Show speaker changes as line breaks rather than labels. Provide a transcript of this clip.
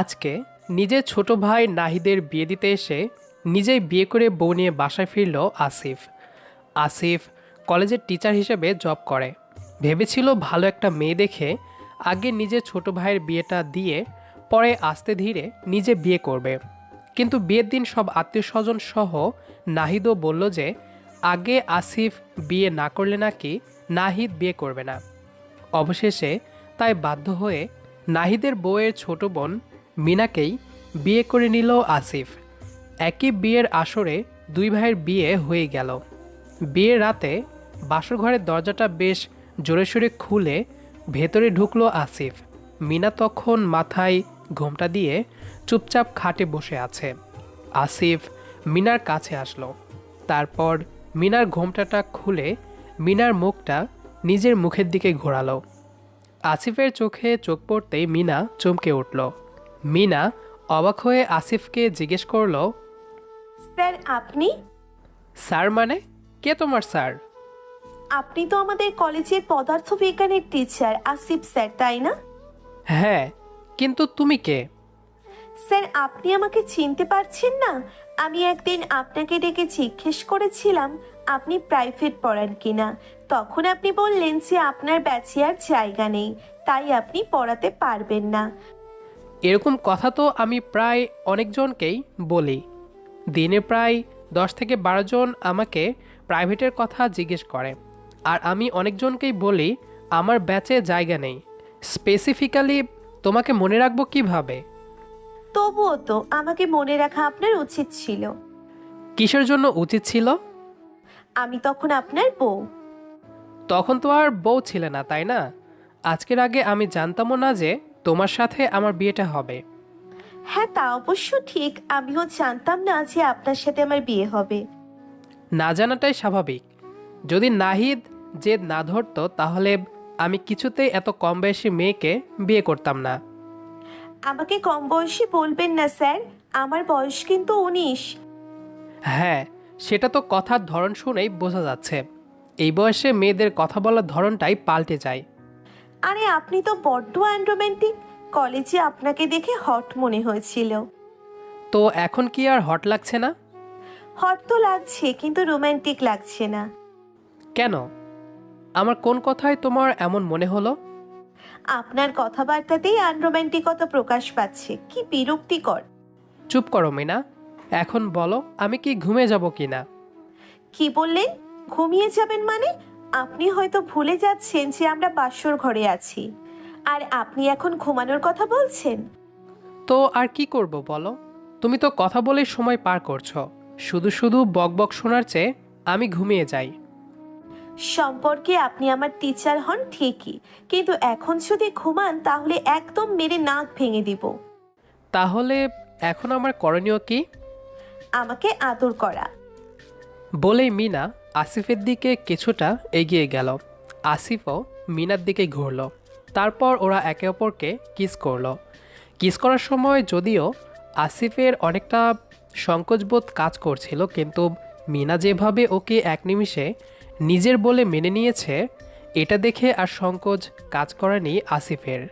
আজকে নিজের ছোট ভাই নাহিদের বিয়ে দিতে এসে নিজেই বিয়ে করে বউ নিয়ে বাসায় ফিরল আসিফ। আসিফ কলেজের টিচার হিসেবে জব করে। ভেবেছিল ভালো একটা মেয়ে দেখে আগে নিজের ছোট ভাইয়ের বিয়েটা দিয়ে পরে আস্তে ধীরে নিজে বিয়ে করবে। কিন্তু বিয়ের দিন সব আত্মীয় স্বজন সহ নাহিদও বলল যে আগে আসিফ বিয়ে না করলে নাকি নাহিদ বিয়ে করবে না। অবশেষে তাই বাধ্য হয়ে নাহিদের বউয়ের ছোট বোন মিনাকেই বিয়ে করে নিল আসিফ। একই বিয়ের আসরে দুই ভাইয়ের বিয়ে হয়ে গেল। বিয়ের রাতে বাসর ঘরের দরজাটা বেশ জোরে সোরে খুলে ভেতরে ঢুকলো আসিফ। মিনা তখন মাথায় ঘোমটা দিয়ে চুপচাপ খাটে বসে আছে। আসিফ মিনার কাছে আসলো। তারপর মিনার ঘোমটাটা খুলে মিনার মুখটা নিজের মুখের দিকে ঘোরালো। আসিফের চোখে চোখ পড়তেই মিনা চমকে উঠল। মিনা অবাক হয়ে আসিফকে জিজ্ঞেস করলো,
স্যার আপনি?
স্যার মানে? কে তোমার স্যার?
আপনি তো আমাদের কলেজের পদার্থবিজ্ঞানের টিচার আসিফ স্যার, তাই না?
হ্যাঁ, কিন্তু তুমি কে?
স্যার আপনি আমাকে চিনতে পারছেন না? আমি একদিন আপনাকে ডেকে জিজ্ঞেস করেছিলাম আপনি প্রাইভেট পড়ান কিনা। তখন আপনি বললেন যে আপনার ব্যাচে আর জায়গা নেই, তাই আপনি পড়াতে পারবেন না।
এরকম কথা তো আমি প্রায় অনেকজনকেই বলি। দিনে প্রায় 10 থেকে 12 জন আমাকে প্রাইভেটের কথা জিজ্ঞেস করে। আর আমি অনেকজনকেই বলি আমার ব্যাচে জায়গা নেই। স্পেসিফিক্যালি তোমাকে মনে রাখবো কিভাবে?
তবুও তো আমাকে মনে রাখা আপনার উচিত ছিল।
কিসের জন্য উচিত ছিল?
আমি তখন আপনার বউ।
তখন তো আর বউ ছিলে না, তাই না? আজকের আগে আমি জানতামও না যে তোমার সাথে আমার বিয়েটা হবে।
হ্যাঁ, তা অবশ্য ঠিক। আমিও জানতাম না যে আপনার সাথে আমার বিয়ে হবে।
না জানাটাই স্বাভাবিক। যদি নাহিদ জেদ না ধরতো তাহলে আমি কিছুতেই এত কম বয়সী মেয়েকে বিয়ে করতাম না।
আমাকে কম বয়সী বলবেন না স্যার, আমার বয়স কিন্তু 19।
হ্যাঁ, সেটা তো কথার ধরন শুনেই বোঝা যাচ্ছে। এই বয়সে মেয়েদের কথা বলার ধরনটাই পাল্টে যায়।
আরে আপনি তো বড্ড আনরোম্যান্টিক। কলেজে আপনাকে দেখে হট মনে হয়েছিল।
তো এখন কি আর হট লাগছে না?
হট তো লাগছে, কিন্তু রোমান্টিক লাগছে না।
কেন? আমার কোন কথায় তোমার এমন মনে হলো?
আপনার কথাবার্তাতেই আনরোম্যান্টিকতা প্রকাশ পাচ্ছে, কি বিরক্তিকর।
চুপ করো মিনা। এখন বলো আমি কি ঘুমিয়ে যাব কি না?
কি বললেন? ঘুমিয়ে যাবেন মানে? আপনি হয়তো ভুলে যাচ্ছেন যে আমরা বাসর ঘরে আছি, আর আপনি এখন ঘুমানোর কথা বলছেন।
তো আর কি করব বলো? তুমি তো কথা বলেই সময় পার করছো। শুধু শুধু বকবক শোনার চেয়ে আমি ঘুমিয়ে যাই।
সম্পর্কে আপনি আমার টিচার হন ঠিকই, কিন্তু এখন যদি ঘুমান তাহলে একদম মেরে নাক ভেঙে দিব।
তাহলে এখন আমার করণীয় কি?
আমাকে আদর করা।
বলেই মিনা আসিফের দিকে কিছুটা এগিয়ে গেল। আসিফও মিনার দিকে ঘুরল। তারপর ওরা একে অপরকে কিস করলো। কিস করার সময় যদিও আসিফের অনেকটা সংকোচবোধ কাজ করছিল, কিন্তু মিনা যেভাবে ওকে এক নিমিষে নিজের বলে মেনে নিয়েছে, এটা দেখে আর সংকোচ কাজ করেনি আসিফের।